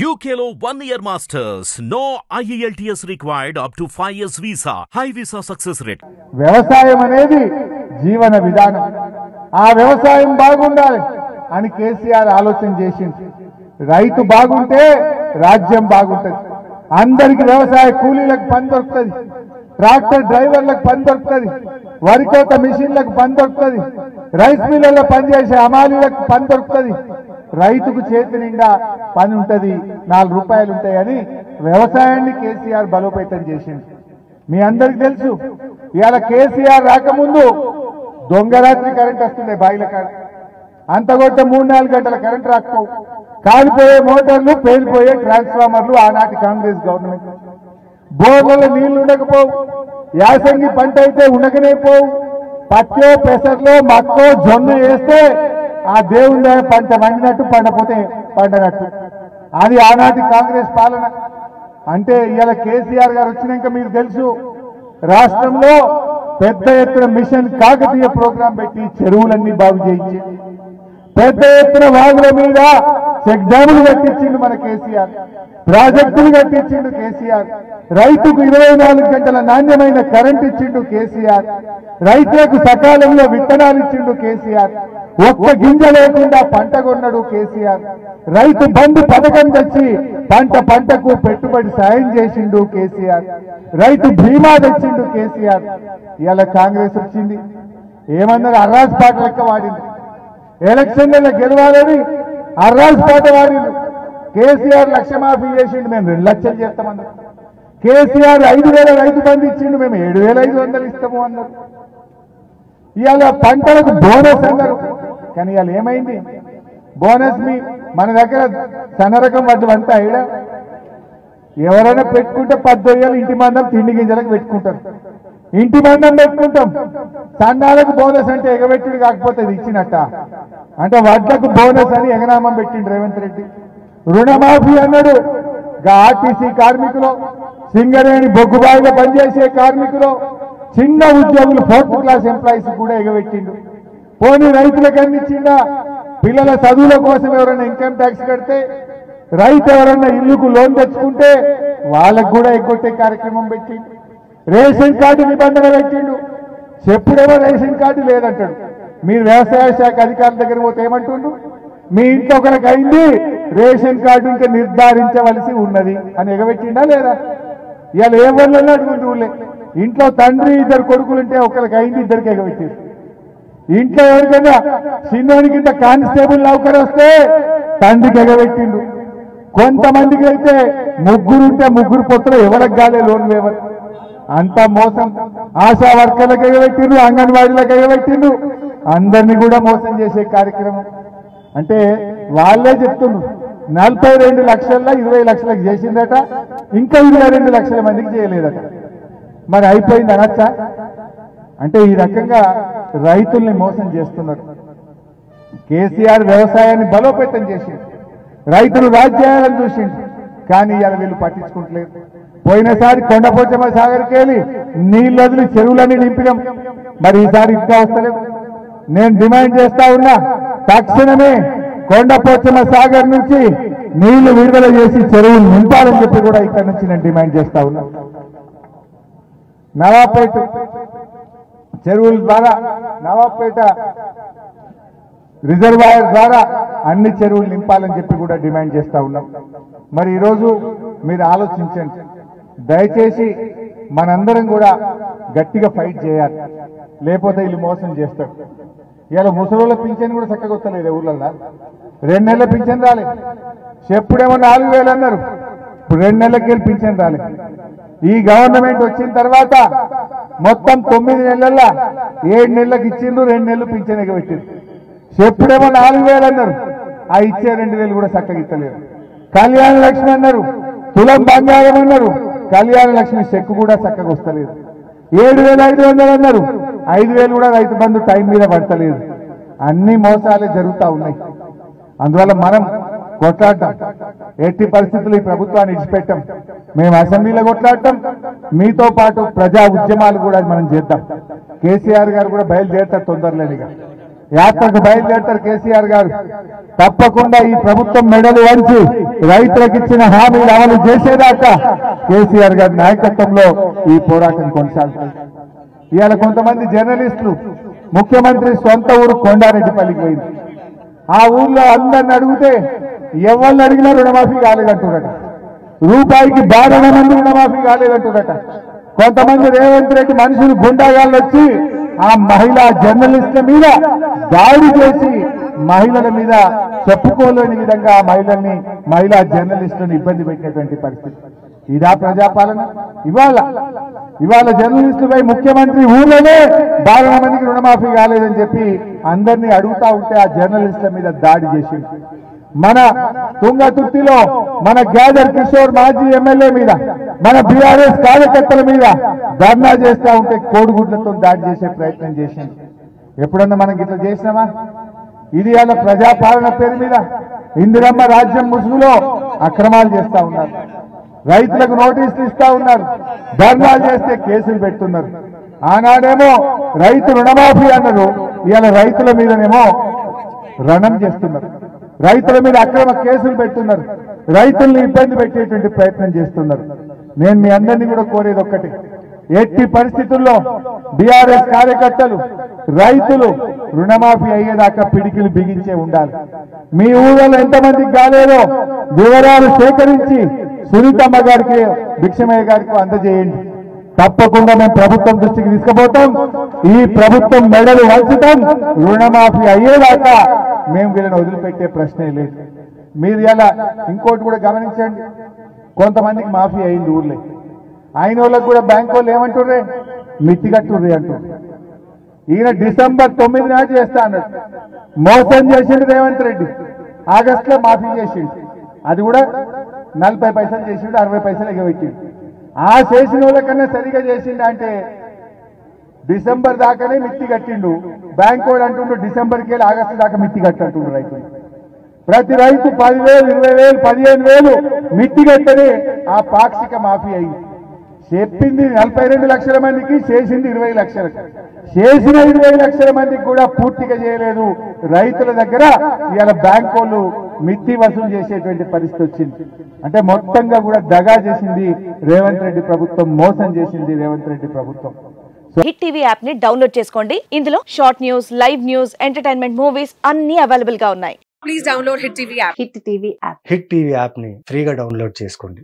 UKలో 1 year masters. No IELTS required up to 5 years visa. High visa success rate. వ్యవసాయం అనేది జీవన విధానం. ఆ వ్యవసాయం బాగుండాలి అని కేసీఆర్ ఆలోచన చేసింది. రైతు బాగుంటే రాజ్యం బాగుంటది. అందరికి వ్యవసాయ కూలీలకు పని దొరుకుతుంది, ట్రాక్టర్ డ్రైవర్లకు పని దొరుకుతుంది, వరి కోత మిషన్లకు పని దొరుకుతుంది, రైస్ మిల్లుల్లో పనిచేసే అమాలీలకు పని దొరుకుతుంది. రైతుకు చేతి నిండా పని ఉంటది, 4 రూపాయలు ఉంటాయని వ్యవసాయాన్ని కేసీఆర్ బలోపేతం చేసింది. మీ అందరికి తెలుసు, ఇవాళ కేసీఆర్ రాకముందు దొంగరాత్రి కరెంట్ వస్తుండే బాయిల కాడ. అంతగొట్ట 3-4 గంటల కరెంట్ రాకపోవు, కాలిపోయే మోటార్లు, పేలిపోయే ట్రాన్స్ఫార్మర్లు ఆనాటి కాంగ్రెస్ గవర్నమెంట్. బోర్లలో నీళ్లు ఉండకపోవు, యాసంగి పంట అయితే ఉండకనే పోవు. పచ్చో పెసర్లో మక్కో జొన్న వేస్తే ఆ దేవుని పంట వండినట్టు, పండపోతే పండనట్టు. అది ఆనాటి కాంగ్రెస్ పాలన. అంటే ఇవాళ కేసీఆర్ గారు వచ్చినాక మీకు తెలుసు, రాష్ట్రంలో పెద్ద ఎత్తున మిషన్ కాకతీయ ప్రోగ్రాం పెట్టి చెరువులన్నీ బాగు చేయించి, పెద్ద ఎత్తున వాగుల మీద చెక్ డ్యాములు కట్టించిండు మన కేసీఆర్, ప్రాజెక్టులు కట్టించిండు కేసీఆర్, రైతుకు 24 గంటల నాణ్యమైన కరెంట్ ఇచ్చిండు కేసీఆర్, రైతులకు సకాలంలో విత్తనాలు ఇచ్చిండు కేసీఆర్, ఒక్క గింజ లేకుండా పంట కొన్నాడు కేసీఆర్, రైతు బంధు పథకం తెచ్చి పంటకు పెట్టుబడి సాయం చేసిండు కేసీఆర్, రైతు బీమా తెచ్చిండు కేసీఆర్. ఇలా కాంగ్రెస్ వచ్చింది, ఏమన్నారు, అర్రాజ్ పాట లెక్క వాడింది. ఎలక్షన్లలో గెలవాలని అర్రాజ్ పాట వాడిండు. కేసీఆర్ లక్ష మాఫీ చేసిండు, మేము 2 లక్షలు చేస్తామన్నారు. కేసీఆర్ 5,000 రైతు బంధు ఇచ్చిండు, మేము 7,500 ఇస్తాము అన్నారు. ఇవాళ పంటలకు బోనస్ అన్నారు. కానీ ఇవాళ ఏమైంది? బోనస్ మన దగ్గర సన్నరకం వడ్డు అంతా అయినా ఎవరైనా పెట్టుకుంటే 10,000 ఇంటి మందం తిండి గింజలకు పెట్టుకుంటారు, ఇంటి మందం పెట్టుకుంటాం. సన్నాలకు బోనస్ అంటే ఎగబెట్టుడు కాకపోతే ఇది ఇచ్చినట్ట. అంటే వడ్లకు బోనస్ అని ఎగనామం పెట్టిండు రేవంత్ రెడ్డి. రుణమాఫీ అన్నాడు. ఆర్టీసీ కార్మికులు, సింగరేణి బొగ్గుబాయిలో పనిచేసే కార్మికులు, చిన్న ఉద్యోగులు, 4th క్లాస్ ఎంప్లాయీస్ కూడా ఎగబెట్టిండు. పోనీ రైతులకు అందించిండా? పిల్లల చదువుల కోసం ఎవరైనా ఇన్కమ్ ట్యాక్స్ కడితే, రైతు ఎవరన్నా ఇల్లుకు లోన్ తెచ్చుకుంటే వాళ్ళకు కూడా ఎగ్గొట్టే కార్యక్రమం పెట్టిండు. రేషన్ కార్డు నిబంధన పెట్టిండు. చెప్పుడేమో రేషన్ కార్డు లేదంటాడు. మీరు వ్యవసాయ శాఖ అధికారుల దగ్గర పోతే ఏమంటుండ్రు? మీ ఇంట్లో ఒకరికి అయింది, రేషన్ కార్డు ఇంకా నిర్ధారించవలసి ఉన్నది అని ఎగబెట్టిండా లేదా? ఇవాళ ఏ వాళ్ళు అడుగుంటూ ఇంట్లో తండ్రి 2 కొడుకులుంటే ఒకరికి అయింది, 2కి ఎగబెట్టింది. ఇంట్లో ఎవరికైనా చిన్నోనికి ఇంత కానిస్టేబుల్ నౌకరు వస్తే తండ్రికి ఎగబెట్టిండు. కొంతమందికి అయితే 3 ఉంటే 3 పొత్తులు ఎవరికి గాలే లోన్ వేవర్. అంతా మోసం. ఆశా వర్కర్లకు ఎగబెట్టిండు, అంగన్వాడీలకు ఎగబెట్టిండు, అందరినీ కూడా మోసం చేసే కార్యక్రమం. అంటే వాళ్ళే చెప్తుండ్రు 42 లక్షల్లో 20 లక్షలకు చేసిందట, ఇంకా 22 లక్షల మందికి చేయలేదట. మరి అయిపోయింది అనొచ్చా? అంటే ఈ రకంగా రైతుల్ని మోసం చేస్తున్నారు. కేసీఆర్ వ్యవసాయాన్ని బలోపేతం చేసిండు, రైతులు రాజ్యాలను చూసిండు. కానీ ఇలా వీళ్ళు పట్టించుకుంటలేదు. పోయినసారి కొండపోచమ్మ సాగర్కి వెళ్ళి నీళ్ళు వదిలి చెరువులన్నీ నింపినాం. మరి ఈసారి ఇంకా వస్తలేదు. నేను డిమాండ్ చేస్తా ఉన్నా, తక్షణమే కొండపోచమ్మ సాగర్ నుంచి నీళ్లు విడుదల చేసి చెరువులు నింపాలని చెప్పి కూడా ఇక్కడ నుంచి నేను డిమాండ్ చేస్తా ఉన్నా. నవాబ్పేట చెరువుల ద్వారా, నవాబ్పేట రిజర్వాయర్ ద్వారా అన్ని చెరువులు నింపాలని చెప్పి కూడా డిమాండ్ చేస్తా ఉన్నాం. మరి ఈరోజు మీరు ఆలోచించండి, దయచేసి మనందరం కూడా గట్టిగా ఫైట్ చేయాలి, లేకపోతే వీళ్ళు మోసం చేస్తారు. ఇలా ముసలోళ్ళ పింఛన్ కూడా చక్కగా వస్తలేదు ఊళ్ళల్లో. 2 నెలల పింఛన్ రాలే. చెప్పుడేమో 4,000 అన్నారు, ఇప్పుడు 2 నెలలకి వెళ్ళి పింఛన్ రాలే. ఈ గవర్నమెంట్ వచ్చిన తర్వాత మొత్తం 9 నెలల్లో 7 నెలలకు ఇచ్చిండ్రు, 2 నెలలు పింఛన్ ఎగబెట్టిండ్రు. చెప్పుడేమో 4,000 అన్నారు, ఆ ఇచ్చే 2,000 కూడా చక్కగా ఇస్తలేరు. కళ్యాణ లక్ష్మి అన్నారు, తులం బంగారం అన్నారు, కళ్యాణ లక్ష్మి చెక్కు కూడా చక్కగా వస్తలేదు. 7,500 అన్నారు, 5,000 కూడా రైతు బంధు టైం మీద పడతలేదు. అన్ని మోసాలే జరుగుతూ ఉన్నాయి. అందువల్ల మనం కొట్లాడటం, ఎట్టి పరిస్థితులు ఈ ప్రభుత్వాన్ని ఇచ్చిపెట్టాం. మేము అసెంబ్లీలో కొట్లాడటం, మీతో పాటు ప్రజా ఉద్యమాలు కూడా మనం చేద్దాం. కేసీఆర్ గారు కూడా బయలుదేరుతారు తొందరలేనిగా. యాత్రకు బయలుదేరుతారు కేసీఆర్ గారు. తప్పకుండా ఈ ప్రభుత్వం మెడలు వంచి రైతులకు ఇచ్చిన హామీలు అమలు చేసేదాకా కేసీఆర్ గారి నాయకత్వంలో ఈ పోరాటం కొనసాగుతుంది. ఇవాళ కొంతమంది జర్నలిస్టులు ముఖ్యమంత్రి సొంత ఊరు కొండారెడ్డిపల్లికి పోయింది. ఆ ఊర్లో అందరిని అడిగితే ఎవరిని అడిగినా రుణమాఫీ కాలేదంటున్నట. రూపాయికి బారణ మంది రుణమాఫీ కాలేదంటున్నట. కొంతమంది రేవంత్ రెడ్డి మనుషులు గుండాగాళ్ళు వచ్చి ఆ మహిళా జర్నలిస్టుల మీద దాడి చేసి మహిళల మీద చెప్పుకోలేని విధంగా ఆ మహిళా జర్నలిస్టులను ఇబ్బంది పెట్టినటువంటి పరిస్థితి. ఇదా ప్రజాపాలన? ఇవాళ జర్నలిస్టులపై ముఖ్యమంత్రి ఊళ్ళోనే బారణ మందికి రుణమాఫీ కాలేదని చెప్పి అందరినీ అడుగుతా ఉంటే ఆ జర్నలిస్టుల మీద దాడి చేసింది. మన తుంగతుర్తిలో మన గ్యాదర్ కిషోర్ మాజీ ఎమ్మెల్యే మీద, మన బీఆర్ఎస్ కార్యకర్తల మీద ధర్నా చేస్తా ఉంటే కోడిగుడ్లతో దాడి చేసే ప్రయత్నం చేసింది. ఎప్పుడన్నా మనం ఇట్లా చేసినామా? ఇది అలా ప్రజాపాలన పేరు మీద ఇందిరమ్మ రాజ్యం ముసుగులో అక్రమాలు చేస్తా ఉన్నారు. రైతులకు నోటీసులు ఇస్తా ఉన్నారు. ధర్నాలు చేస్తే కేసులు పెడుతున్నారు. ఆనాడేమో రైతు రుణమాఫీ అన్నారు, ఇవాళ రైతుల మీదనేమో రణం చేస్తున్నారు. రైతుల మీద అక్రమ కేసులు పెడుతున్నారు. రైతుల్ని ఇబ్బంది పెట్టేటువంటి ప్రయత్నం చేస్తున్నారు. నేను మీ అందరినీ కూడా కోరేది ఒక్కటి, ఎట్టి పరిస్థితుల్లో బీఆర్ఎస్ కార్యకర్తలు రైతులు రుణమాఫీ అయ్యేదాకా పిడికిలు బిగించే ఉండాలి. మీ ఊళ్ళో ఎంతమందికి కాలేదో వివరాలు సేకరించి సునీతమ్మ గారికి, భిక్షమయ్య గారికి అందజేయండి. తప్పకుండా మేము ప్రభుత్వం దృష్టికి తీసుకుపోతాం. ఈ ప్రభుత్వం మెడలు వంచుతాం. రుణమాఫీ అయ్యేదాకా మేము వీళ్ళని వదిలిపెట్టే ప్రశ్నే లేదు. మీరు ఇలా ఇంకోటి కూడా గమనించండి, కొంతమందికి మాఫీ అయింది ఊర్లే, అయిన వాళ్ళకి కూడా బ్యాంక్ వాళ్ళు ఏమంటుర్రే, మిత్తి కట్టుర్రే అంటారు. ఈయన డిసెంబర్ 9 నాటి చేస్తా అన్నాడు. మోసం చేసిండు రేవంత్ రెడ్డి. ఆగస్టులో మాఫీ చేసిండు. అది కూడా 40 పైసలు చేసిండు, 60 పైసలు ఎగబెట్టిండు. ఆ చేసిన వాళ్ళకన్నా సరిగా చేసిండు అంటే డిసెంబర్ దాకానే మిత్తి కట్టిండు. బ్యాంక్ వాడు అంటుండు డిసెంబర్కి వెళ్ళి ఆగస్టు దాకా మిత్తి కట్టుండు. రైతులు ప్రతి రైతు 10,000, 20,000, 15,000 మిత్తి కట్టని ఆ పాక్షిక మాఫీ అయింది. చెప్పింది 42 లక్షల మందికి, చేసింది 20 లక్షలకు. చేసిన 20 లక్షల మందికి కూడా పూర్తిగా చేయలేదు. రైతుల దగ్గర ఇవాళ బ్యాంక్ వాళ్ళు మిత్తి వసూలు చేసేటువంటి పరిస్థితి వచ్చింది. అంటే మొత్తంగా కూడా దగా చేసింది రేవంత్ రెడ్డి ప్రభుత్వం, మోసం చేసింది రేవంత్ రెడ్డి ప్రభుత్వం. హిట్ టీవీ యాప్ ని డౌన్లోడ్ చేసుకోండి. ఇందులో short news, live news, entertainment movies అన్ని అవైలబుల్ గా ఉన్నాయి. Please download hit TV app. Hit TV app ని ఫ్రీగా డౌన్లోడ్ చేసుకోండి.